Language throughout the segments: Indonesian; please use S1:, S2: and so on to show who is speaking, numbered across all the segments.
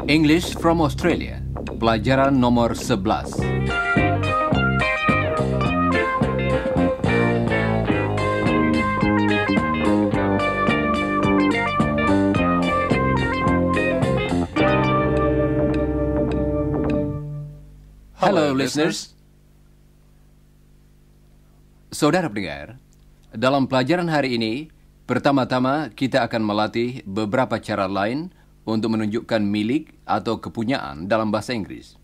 S1: English from Australia, pelajaran nomor 11. Hello listeners. Saudara pendengar, dalam pelajaran hari ini, pertama-tama kita akan melatih beberapa cara lain untuk menunjukkan milik atau kepunyaan dalam bahasa Inggris.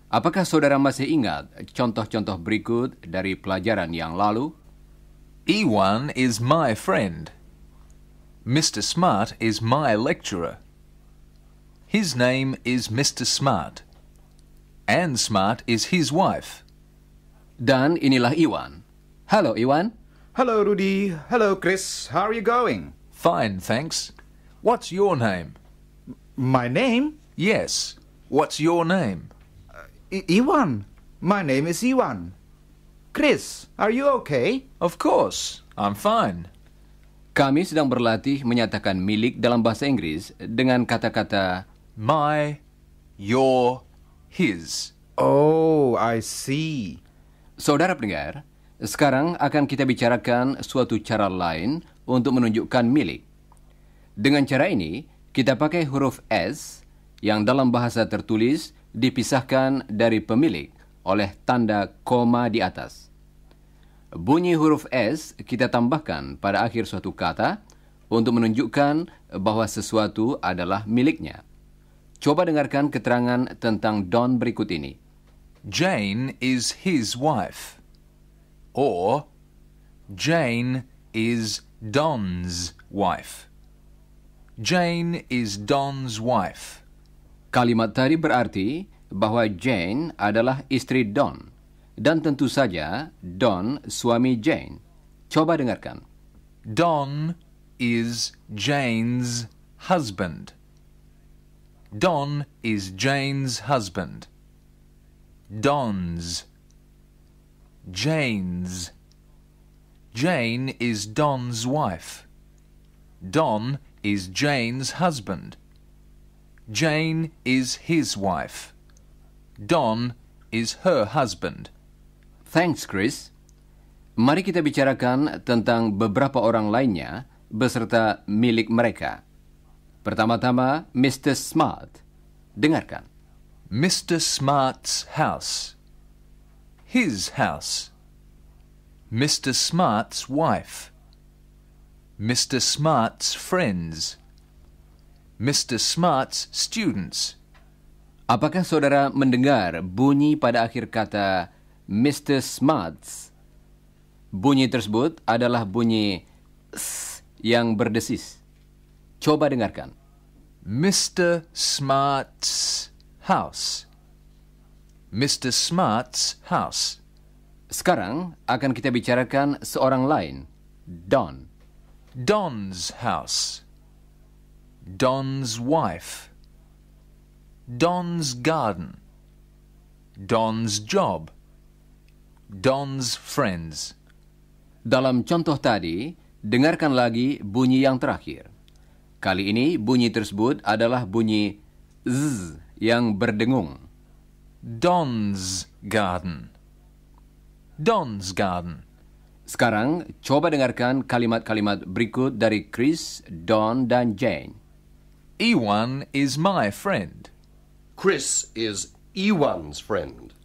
S1: Apakah saudara masih ingat contoh-contoh berikut dari pelajaran yang lalu?
S2: Ewan is my friend. Mr. Smart is my lecturer. His name is Mr. Smart. Anne Smart is his wife.
S1: Dan inilah Iwan. Halo Iwan.
S3: Hello, Rudy. Hello, Chris. How are you going?
S2: Fine, thanks. What's your name?
S3: My name?
S2: Yes. What's your name?
S3: Iwan. My name is Iwan. Chris, are you okay?
S2: Of course. I'm fine.
S1: Kami sedang berlatih menyatakan milik dalam bahasa Inggris dengan kata-kata
S2: My, your, his.
S3: Oh, I see.
S1: Saudara pendengar, sekarang akan kita bicarakan suatu cara lain untuk menunjukkan milik. Dengan cara ini, kita pakai huruf S yang dalam bahasa tertulis dipisahkan dari pemilik oleh tanda koma di atas. Bunyi huruf S kita tambahkan pada akhir suatu kata untuk menunjukkan bahwa sesuatu adalah miliknya. Coba dengarkan keterangan tentang Don berikut ini.
S2: Jane is his wife. Or, Jane is Don's wife. Jane is Don's wife.
S1: Kalimat tadi berarti bahwa Jane adalah istri Don. Dan tentu saja Don suami Jane. Coba dengarkan.
S2: Don is Jane's husband. Don is Jane's husband. Don's. Jane's. Jane is Don's wife. Don is Jane's husband. Jane is his wife. Don is her husband.
S1: Thanks, Chris. Mari kita bicarakan tentang beberapa orang lainnya beserta milik mereka. Pertama-tama, Mr. Smart. Dengarkan.
S2: Mr. Smart's house. His house. Mr. Smart's wife. Mr. Smart's friends. Mr. Smart's students.
S1: Apakah saudara mendengar bunyi pada akhir kata Mr. Smart's? Bunyi tersebut adalah bunyi S yang berdesis. Coba dengarkan.
S2: Mr. Smart's house. Mr. Smart's house.
S1: Sekarang akan kita bicarakan seorang lain, Don.
S2: Don's house. Don's wife. Don's garden. Don's job. Don's friends.
S1: Dalam contoh tadi, dengarkan lagi bunyi yang terakhir. Kali ini bunyi tersebut adalah bunyi Z yang berdengung.
S2: Don's garden. Don's garden.
S1: Sekarang, coba dengarkan kalimat-kalimat berikut dari Chris, Don, dan Jane.
S2: Ewan is my friend.
S4: Chris is Ewan's friend.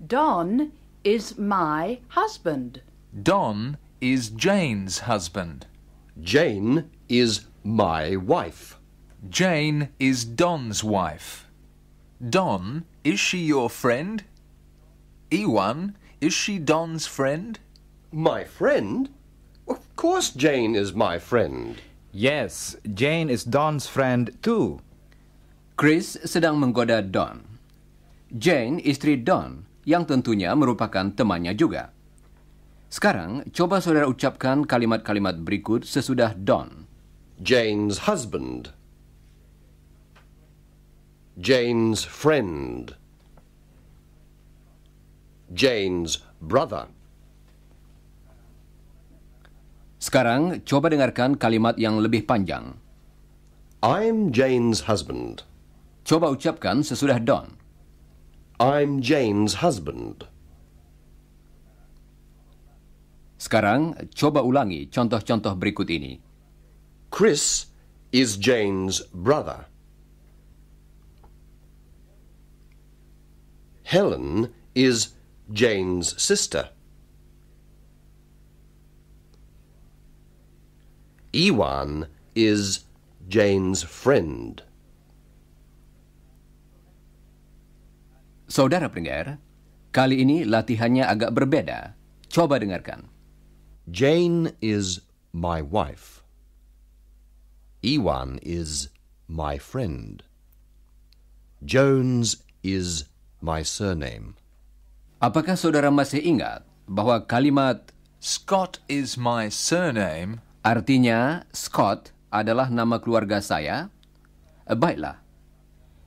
S5: Don is my husband.
S2: Don is Jane's husband.
S4: Jane is my wife.
S2: Jane is Don's wife. Don, is she your friend? Ewan, is she Don's friend?
S4: My friend? Of course Jane is my friend.
S3: Yes, Jane is Don's friend too.
S1: Chris sedang menggoda Don. Jane, istri Don, yang tentunya merupakan temannya juga. Sekarang, coba saudara ucapkan kalimat-kalimat berikut sesudah Don.
S4: Jane's husband. Jane's friend. Jane's brother.
S1: Sekarang, coba dengarkan kalimat yang lebih panjang.
S4: I'm Jane's husband.
S1: Coba ucapkan sesudah Don.
S4: I'm Jane's husband.
S1: Sekarang, coba ulangi contoh-contoh berikut ini.
S4: Chris is Jane's brother. Helen is Jane's sister. Iwan is Jane's friend.
S1: Saudara pendengar, kali ini latihannya agak berbeda. Coba dengarkan.
S4: Jane is my wife. Iwan is my friend. Jones is my surname.
S1: Apakah saudara masih ingat bahwa kalimat
S2: Scott is my surname
S1: artinya Scott adalah nama keluarga saya? Baiklah.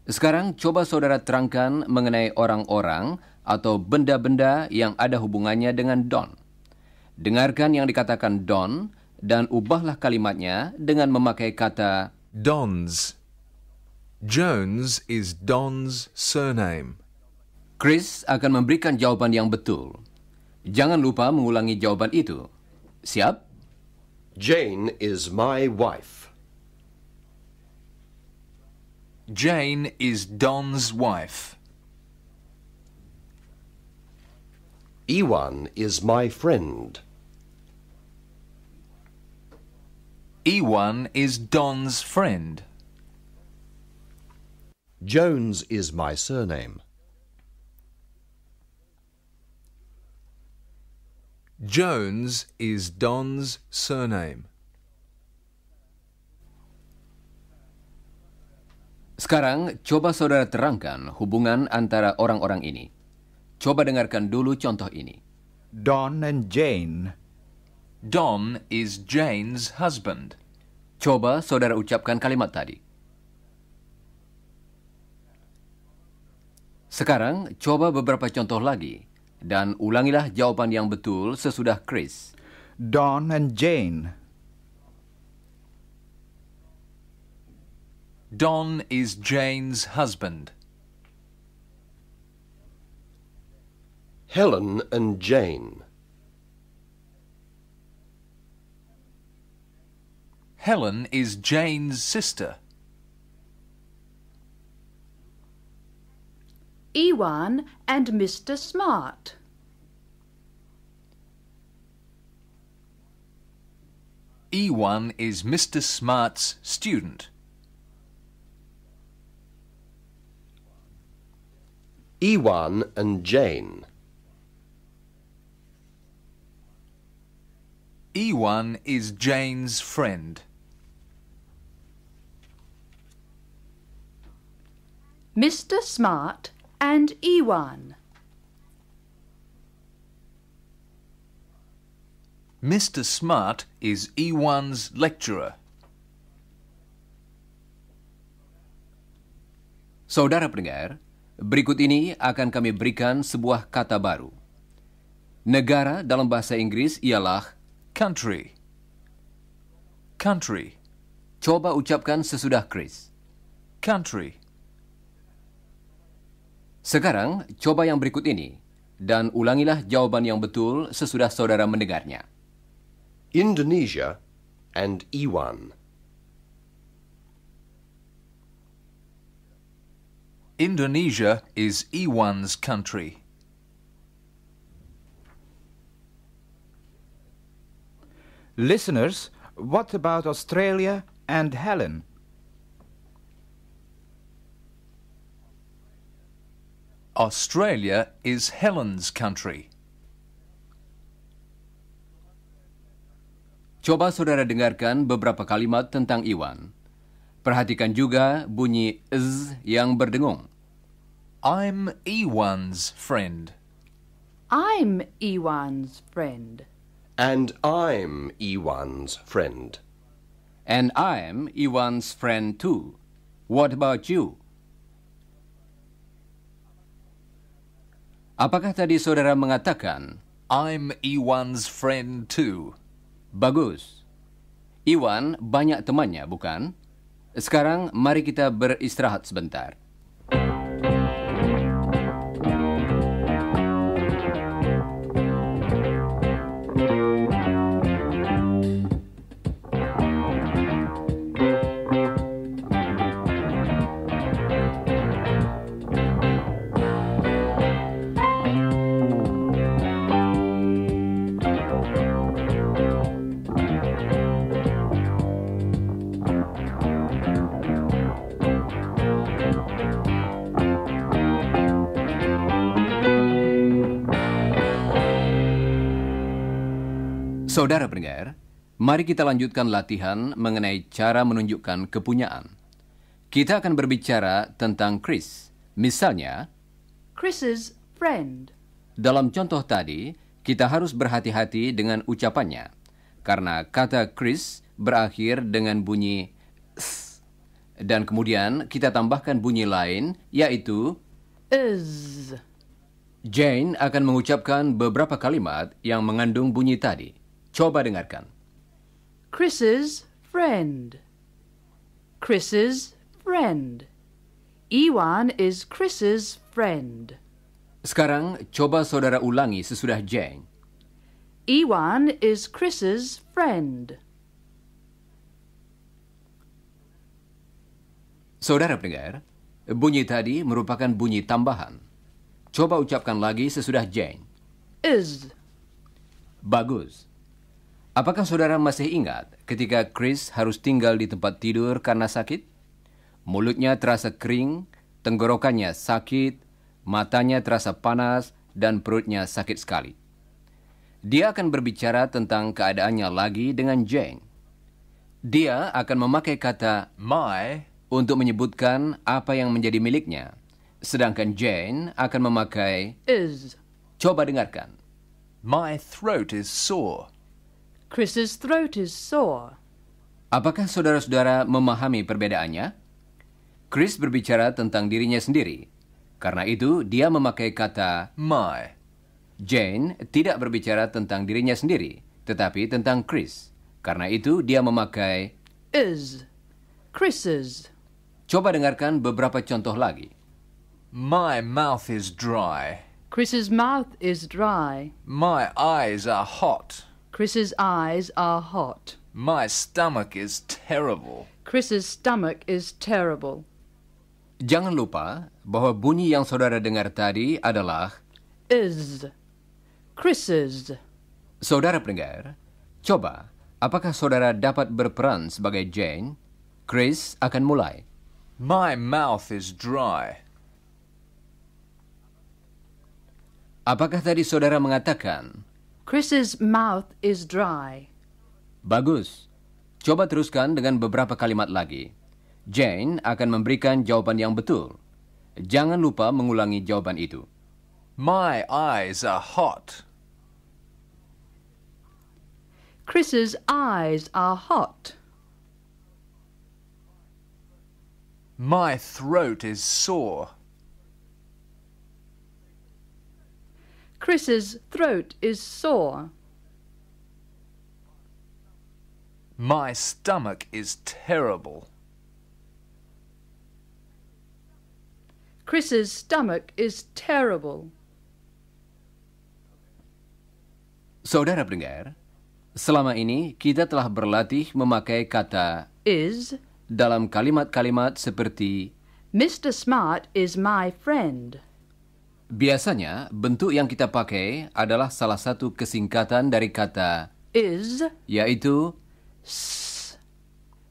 S1: Sekarang coba saudara terangkan mengenai orang-orang atau benda-benda yang ada hubungannya dengan Don. Dengarkan yang dikatakan Don dan ubahlah kalimatnya dengan memakai kata
S6: Don's. Jones is Don's surname.
S1: Chris akan memberikan jawaban yang betul. Jangan lupa mengulangi jawaban itu. Siap?
S4: Jane is my wife.
S2: Jane is Don's wife.
S4: Iwan is my friend.
S2: Iwan is Don's friend.
S4: Jones is my surname.
S6: Jones is Don's surname.
S1: Sekarang, coba saudara terangkan hubungan antara orang-orang ini. Coba dengarkan dulu contoh ini.
S3: Don and Jane.
S2: Don is Jane's husband.
S1: Coba saudara ucapkan kalimat tadi. Sekarang, coba beberapa contoh lagi. Dan ulangilah jawaban yang betul sesudah Chris.
S3: Don and Jane.
S2: Don is Jane's husband.
S4: Helen and Jane.
S2: Helen is Jane's sister.
S5: Iwan and Mr. Smart.
S2: Iwan is Mr. Smart's student.
S4: Iwan and Jane.
S2: Iwan is Jane's friend.
S5: Mr. Smart and Iwan.
S2: Mr. Smart is Iwan's lecturer.
S1: Saudara pendengar, berikut ini akan kami berikan sebuah kata baru. Negara dalam bahasa Inggris ialah
S2: Country. Country.
S1: coba ucapkan sesudah Chris.
S2: Country.
S1: Sekarang, coba yang berikut ini. Dan ulangilah jawaban yang betul sesudah saudara mendengarnya.
S4: Indonesia and Iwan.
S2: Indonesia is Iwan's country.
S3: Listeners, what about Australia and Helen?
S2: Australia is Helen's country.
S1: Coba saudara dengarkan beberapa kalimat tentang Iwan. Perhatikan juga bunyi z yang berdengung.
S2: I'm Iwan's friend.
S5: I'm Iwan's friend.
S4: And I'm Iwan's friend.
S1: And I'm Iwan's friend too. What about you? Apakah tadi saudara mengatakan,
S2: I'm Iwan's friend too.
S1: bagus. Iwan banyak temannya, bukan? Sekarang mari kita beristirahat sebentar. Saudara pendengar, mari kita lanjutkan latihan mengenai cara menunjukkan kepunyaan. Kita akan berbicara tentang Chris. Misalnya,
S5: Chris's friend.
S1: dalam contoh tadi, kita harus berhati-hati dengan ucapannya, karena kata Chris berakhir dengan bunyi s, dan kemudian kita tambahkan bunyi lain, yaitu
S5: Is.
S1: Jane akan mengucapkan beberapa kalimat yang mengandung bunyi tadi. Coba dengarkan.
S5: Chris's friend. Chris's friend. Iwan is Chris's friend.
S1: Sekarang, coba saudara ulangi sesudah Jane.
S5: Iwan is Chris's friend.
S1: Saudara pendengar, bunyi tadi merupakan bunyi tambahan. Coba ucapkan lagi sesudah Jane.
S5: Is.
S1: Bagus. Apakah saudara masih ingat ketika Chris harus tinggal di tempat tidur karena sakit? Mulutnya terasa kering, tenggorokannya sakit, matanya terasa panas, dan perutnya sakit sekali. Dia akan berbicara tentang keadaannya lagi dengan Jane. Dia akan memakai kata
S2: My
S1: untuk menyebutkan apa yang menjadi miliknya, sedangkan Jane akan memakai.
S5: Is.
S1: Coba dengarkan.
S2: My throat is sore.
S5: Chris's throat is sore.
S1: Apakah saudara-saudara memahami perbedaannya? Chris berbicara tentang dirinya sendiri. Karena itu, dia memakai kata.
S2: My.
S1: Jane tidak berbicara tentang dirinya sendiri, tetapi tentang Chris. Karena itu, dia memakai.
S5: Is. Chris's.
S1: Coba dengarkan beberapa contoh lagi.
S2: My mouth is dry.
S5: Chris's mouth is dry.
S2: My eyes are hot.
S5: Chris's eyes are hot.
S2: My stomach is terrible.
S5: Chris's stomach is terrible.
S1: Jangan lupa bahwa bunyi yang saudara dengar tadi adalah.
S5: Is. Chris's.
S1: Saudara pendengar, coba, apakah saudara dapat berperan sebagai Jane? Chris akan mulai.
S2: My mouth is dry.
S1: Apakah tadi saudara mengatakan?
S5: Chris's mouth is dry.
S1: Bagus. Coba teruskan dengan beberapa kalimat lagi. Jane akan memberikan jawaban yang betul. Jangan lupa mengulangi jawaban itu.
S2: My eyes are hot.
S5: Chris's eyes are hot.
S2: My throat is sore.
S5: Chris's throat is sore.
S2: My stomach is terrible.
S5: Chris's stomach is terrible.
S1: Saudara pendengar, selama ini kita telah berlatih memakai kata
S5: Is.
S1: dalam kalimat-kalimat seperti.
S5: Mr. Smart is my friend.
S1: Biasanya, bentuk yang kita pakai adalah salah satu kesingkatan dari kata,
S5: Is.
S1: yaitu
S5: S.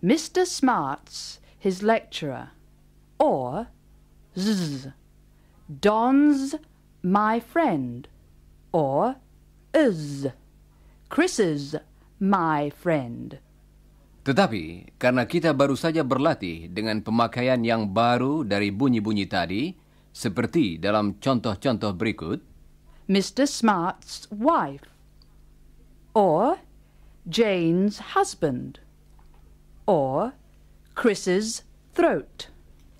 S5: Mr. Smart's his lecturer. Or Z. Don's my friend. Or is. Chris's my friend.
S1: Tetapi, karena kita baru saja berlatih dengan pemakaian yang baru dari bunyi-bunyi tadi, seperti dalam contoh-contoh berikut,
S5: Mr. Smart's wife. Or Jane's husband. Or Chris's throat.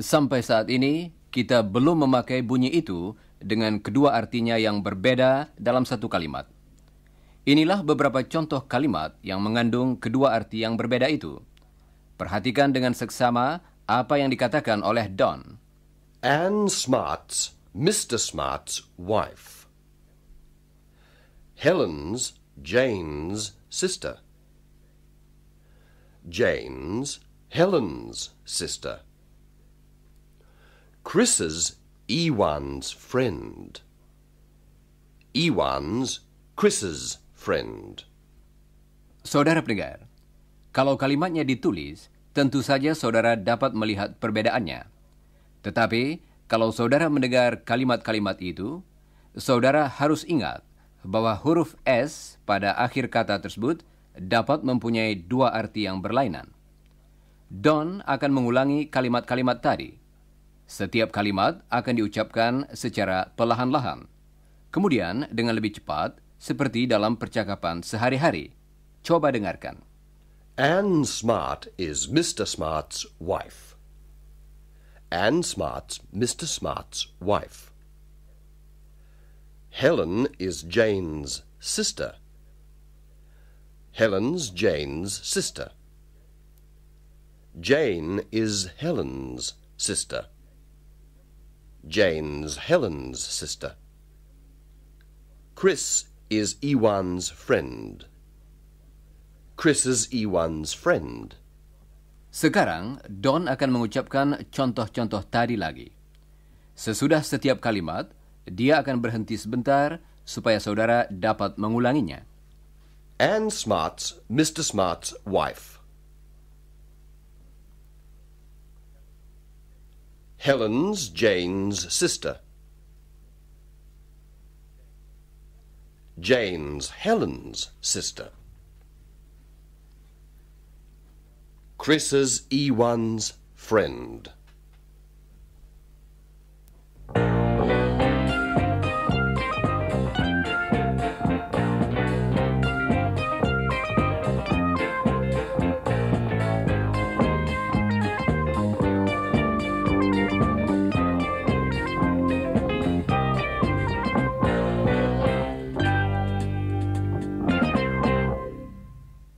S1: sampai saat ini kita belum memakai bunyi itu dengan kedua artinya yang berbeda dalam satu kalimat. Inilah beberapa contoh kalimat yang mengandung kedua arti yang berbeda itu. Perhatikan dengan seksama apa yang dikatakan oleh Don.
S4: Anne Smart's Mr. Smart's wife. Helen's Jane's sister. Jane's Helen's sister. Chris's Ewan's friend. Ewan's Chris's friend.
S1: Saudara pendengar, kalau kalimatnya ditulis, tentu saja saudara dapat melihat perbedaannya. Tetapi, kalau saudara mendengar kalimat-kalimat itu, saudara harus ingat bahwa huruf S pada akhir kata tersebut dapat mempunyai dua arti yang berlainan. Don akan mengulangi kalimat-kalimat tadi. Setiap kalimat akan diucapkan secara perlahan-lahan. Kemudian dengan lebih cepat, seperti dalam percakapan sehari-hari. Coba dengarkan.
S4: Anne Smart is Mr. Smart's wife. Anne Smart's Mr. Smart's wife. Helen is Jane's sister. Helen's Jane's sister. Jane is Helen's sister. Jane's Helen's sister. Chris is Ewan's friend. Chris is Ewan's friend.
S1: Sekarang, Don akan mengucapkan contoh-contoh tadi lagi. Sesudah setiap kalimat, dia akan berhenti sebentar supaya saudara dapat mengulanginya.
S4: Anne Smart's Mr. Smart's wife. Helen's Jane's sister. Jane's Helen's sister. Chris's Ewan's friend.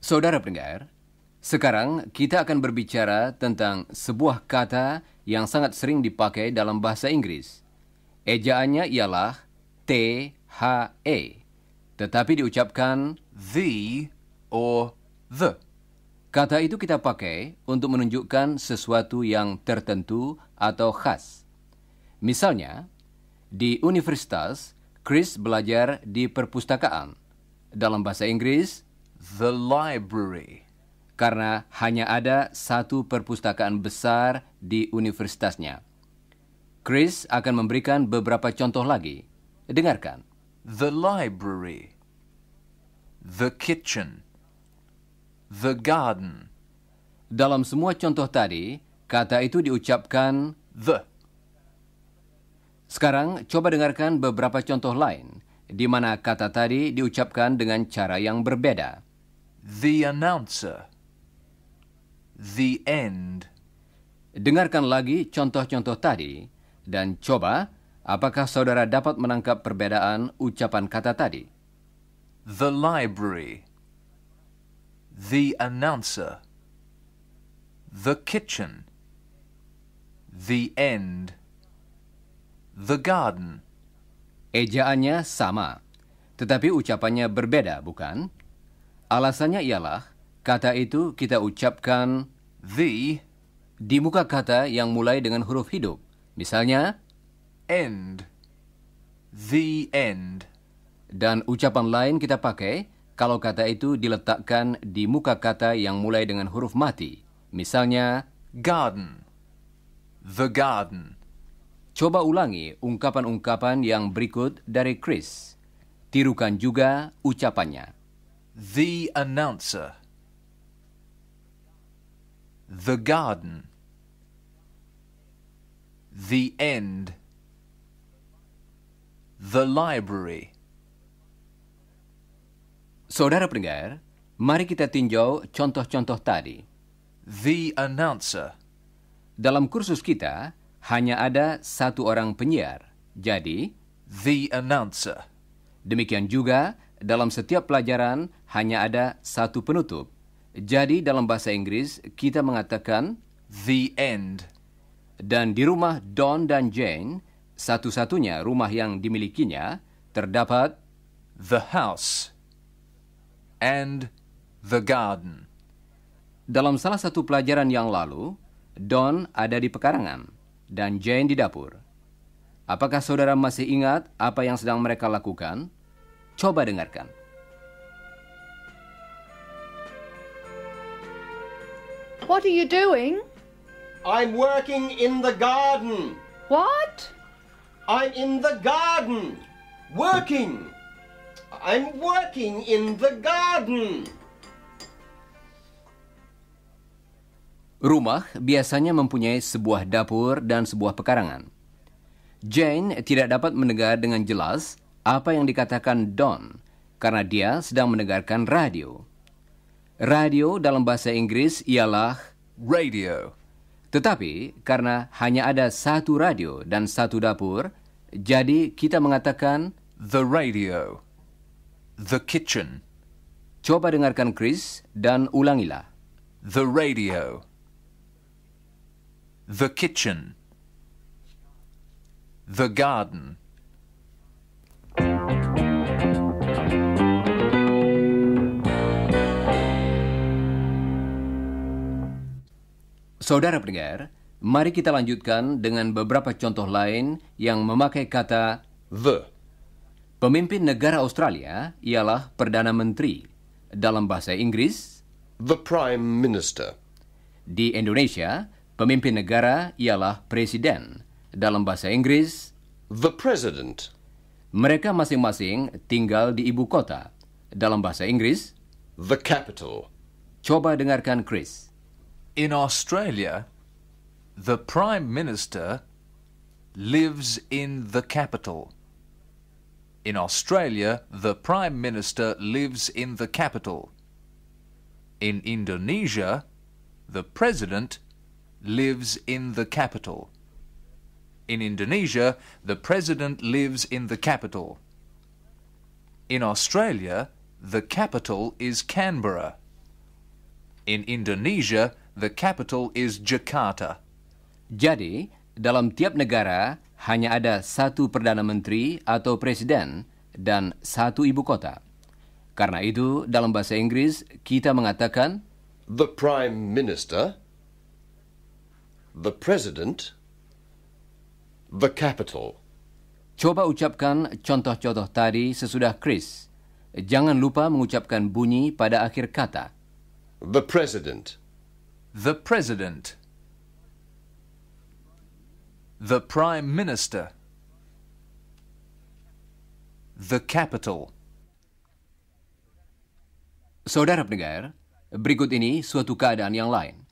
S1: Saudara pendengar, sekarang kita akan berbicara tentang sebuah kata yang sangat sering dipakai dalam bahasa Inggris. Ejaannya ialah T-H-E, tetapi diucapkan
S2: The or the.
S1: Kata itu kita pakai untuk menunjukkan sesuatu yang tertentu atau khas. Misalnya, di universitas, Chris belajar di perpustakaan. Dalam bahasa Inggris,
S2: The library.
S1: karena hanya ada satu perpustakaan besar di universitasnya. Chris akan memberikan beberapa contoh lagi. Dengarkan.
S2: The library. The kitchen. The garden.
S1: Dalam semua contoh tadi, kata itu diucapkan
S2: The.
S1: Sekarang, coba dengarkan beberapa contoh lain, di mana kata tadi diucapkan dengan cara yang berbeda.
S2: The announcer. The end.
S1: Dengarkan lagi contoh-contoh tadi, dan coba apakah saudara dapat menangkap perbedaan ucapan kata tadi.
S2: The library. The announcer. The kitchen. The end. The garden.
S1: Ejaannya sama, tetapi ucapannya berbeda, bukan? Alasannya ialah, kata itu kita ucapkan
S2: The
S1: di muka kata yang mulai dengan huruf hidup. Misalnya,
S2: end. The end.
S1: dan ucapan lain kita pakai kalau kata itu diletakkan di muka kata yang mulai dengan huruf mati. Misalnya,
S2: Garden. The garden.
S1: coba ulangi ungkapan-ungkapan yang berikut dari Chris. Tirukan juga ucapannya.
S2: The announcer. The garden. The end. The library.
S1: Saudara pendengar, mari kita tinjau contoh-contoh tadi.
S2: The announcer.
S1: Dalam kursus kita, hanya ada satu orang penyiar. Jadi,
S2: The announcer.
S1: demikian juga dalam setiap pelajaran hanya ada satu penutup. Jadi dalam bahasa Inggris kita mengatakan
S2: The end.
S1: dan di rumah Don dan Jane, satu-satunya rumah yang dimilikinya, terdapat
S2: The house. And the garden.
S1: dalam salah satu pelajaran yang lalu, Don ada di pekarangan dan Jane di dapur. Apakah saudara masih ingat apa yang sedang mereka lakukan? Coba dengarkan.
S5: What are you doing?
S4: I'm working in the garden.
S5: What?
S4: I'm in the garden. Working. I'm working in the garden.
S1: Rumah biasanya mempunyai sebuah dapur dan sebuah pekarangan. Jane tidak dapat mendengar dengan jelas apa yang dikatakan Don karena dia sedang mendengarkan radio. Radio dalam bahasa Inggris ialah
S2: Radio.
S1: tetapi karena hanya ada satu radio dan satu dapur, jadi kita mengatakan
S2: The radio. The kitchen.
S1: coba dengarkan Chris dan ulangilah.
S2: The radio. The kitchen. The garden.
S1: Saudara pendengar, mari kita lanjutkan dengan beberapa contoh lain yang memakai kata
S4: The.
S1: pemimpin negara Australia ialah Perdana Menteri. Dalam bahasa Inggris,
S4: The Prime Minister.
S1: di Indonesia, pemimpin negara ialah Presiden. Dalam bahasa Inggris,
S4: The President.
S1: mereka masing-masing tinggal di ibu kota. Dalam bahasa Inggris,
S4: The Capital.
S1: coba dengarkan Chris.
S2: In Australia, the Prime Minister lives in the capital. In Australia, the Prime Minister lives in the capital. In Indonesia, the President lives in the capital. In Indonesia, the President lives in the capital. In Australia, the capital is Canberra. In Indonesia, the capital is Jakarta.
S1: Jadi, dalam tiap negara hanya ada satu Perdana Menteri atau Presiden dan satu ibu kota. Karena itu, dalam bahasa Inggris, kita mengatakan
S4: The Prime Minister. The President. The Capital.
S1: coba ucapkan contoh-contoh tadi sesudah Chris. Jangan lupa mengucapkan bunyi pada akhir kata.
S4: The President.
S2: The President. The Prime Minister. The capital.
S1: Saudara pendengar, berikut ini suatu keadaan yang lain.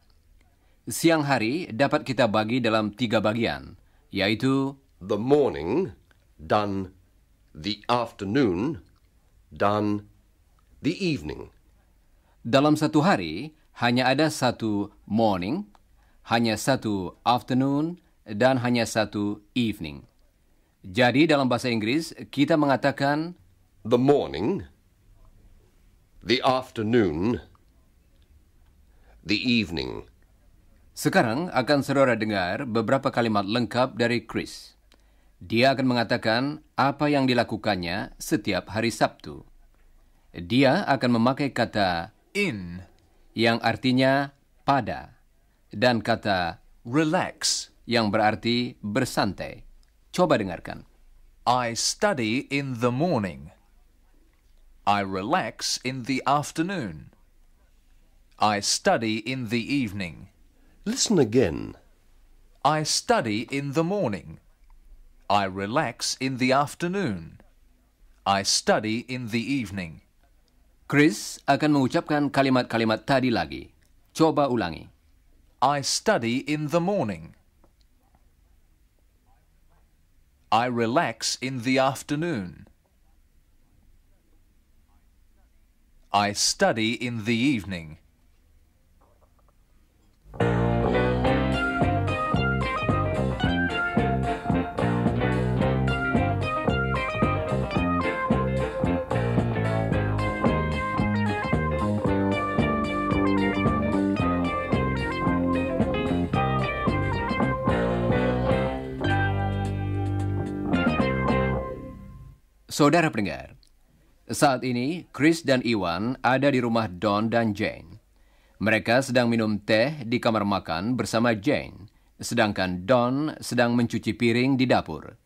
S1: Siang hari dapat kita bagi dalam 3 bagian, yaitu
S4: The morning. Done. The afternoon. Done. The evening.
S1: dalam satu hari hanya ada satu morning, hanya satu afternoon, dan hanya satu evening. Jadi dalam bahasa Inggris kita mengatakan
S4: The morning. The afternoon. The evening.
S1: Sekarang akan saudara dengar beberapa kalimat lengkap dari Chris. Dia akan mengatakan apa yang dilakukannya setiap hari Sabtu. Dia akan memakai kata
S2: In.
S1: yang artinya pada dan kata
S2: Relax.
S1: yang berarti bersantai. Coba dengarkan.
S2: I study in the morning. I relax in the afternoon. I study in the evening.
S4: Listen again.
S2: I study in the morning. I relax in the afternoon. I study in the evening.
S1: Chris akan mengucapkan kalimat-kalimat tadi lagi. Coba ulangi.
S2: I study in the morning. I relax in the afternoon. I study in the evening.
S1: Saudara pendengar, saat ini Chris dan Iwan ada di rumah Don dan Jane. Mereka sedang minum teh di kamar makan bersama Jane, sedangkan Don sedang mencuci piring di dapur.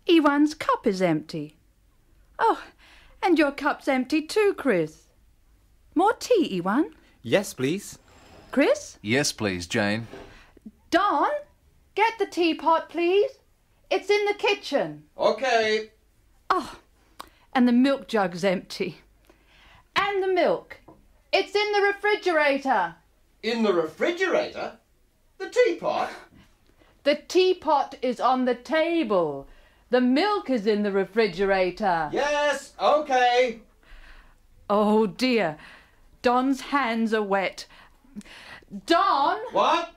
S5: Iwan's cup is empty. Oh, and your cup's empty too, Chris. More tea, Iwan?
S3: Yes, please.
S5: Chris?
S2: Yes, please, Jane.
S5: Don, get the teapot, please. It's in the kitchen.
S4: Okay.
S5: Oh, and the milk jug's empty. And the milk. It's in the refrigerator.
S4: In the refrigerator? The teapot?
S5: The teapot is on the table. The milk is in the refrigerator.
S4: Yes, okay.
S5: Oh dear. Don's hands are wet. Don!
S4: What?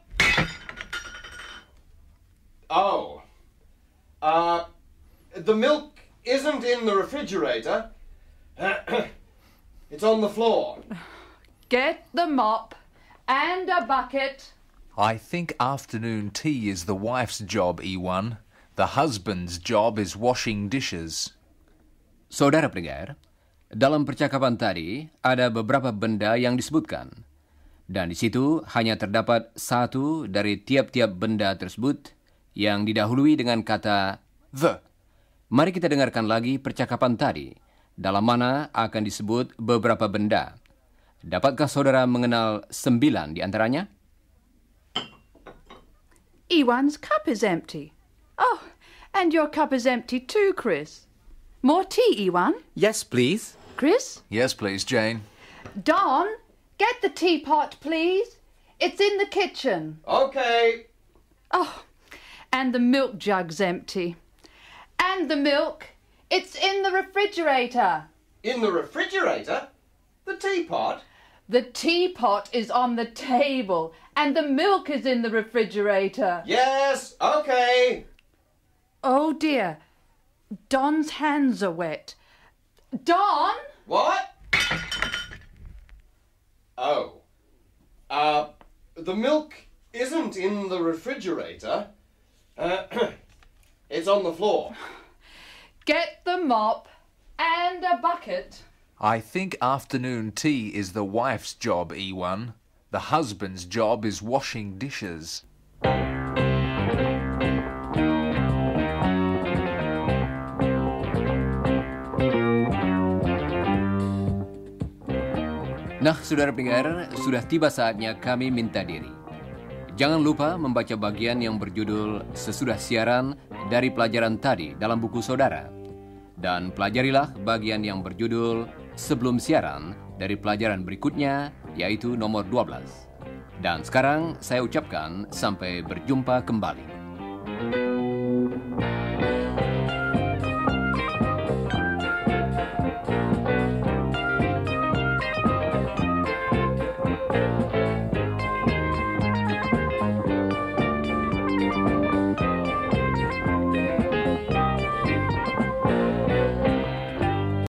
S4: Oh. The milk isn't in the refrigerator. It's on the floor.
S5: Get the mop and a bucket.
S2: I think afternoon tea is the wife's job, E1. The husband's job is washing dishes.
S1: Saudara pendengar, dalam percakapan tadi ada beberapa benda yang disebutkan. Dan di situ hanya terdapat satu dari tiap-tiap benda tersebut yang didahului dengan kata the. Mari kita dengarkan lagi percakapan tadi, dalam mana akan disebut beberapa benda. Dapatkah saudara mengenal 9 di antaranya?
S5: Ewan's cup is empty. Oh, and your cup is empty too, Chris. More tea, Ewan?
S3: Yes, please.
S5: Chris?
S2: Yes, please, Jane.
S5: Don, get the teapot, please. It's in the kitchen.
S4: Okay.
S5: Oh, and the milk jug's empty. And the milk, it's in the refrigerator.
S4: In the refrigerator? The teapot?
S5: The teapot is on the table, and the milk is in the refrigerator.
S4: Yes, okay.
S5: Oh dear, Don's hands are wet. Don?
S4: What? Oh. The milk isn't in the refrigerator. It's on the floor.
S5: Get the mop and a bucket.
S2: I think afternoon tea is the wife's job, E1. The husband's job is washing dishes.
S1: Nah, saudara pendengar, sudah tiba saatnya kami minta diri. Jangan lupa membaca bagian yang berjudul sesudah siaran dari pelajaran tadi dalam buku saudara. Dan pelajarilah bagian yang berjudul sebelum siaran dari pelajaran berikutnya, yaitu nomor 12. Dan sekarang saya ucapkan sampai berjumpa kembali.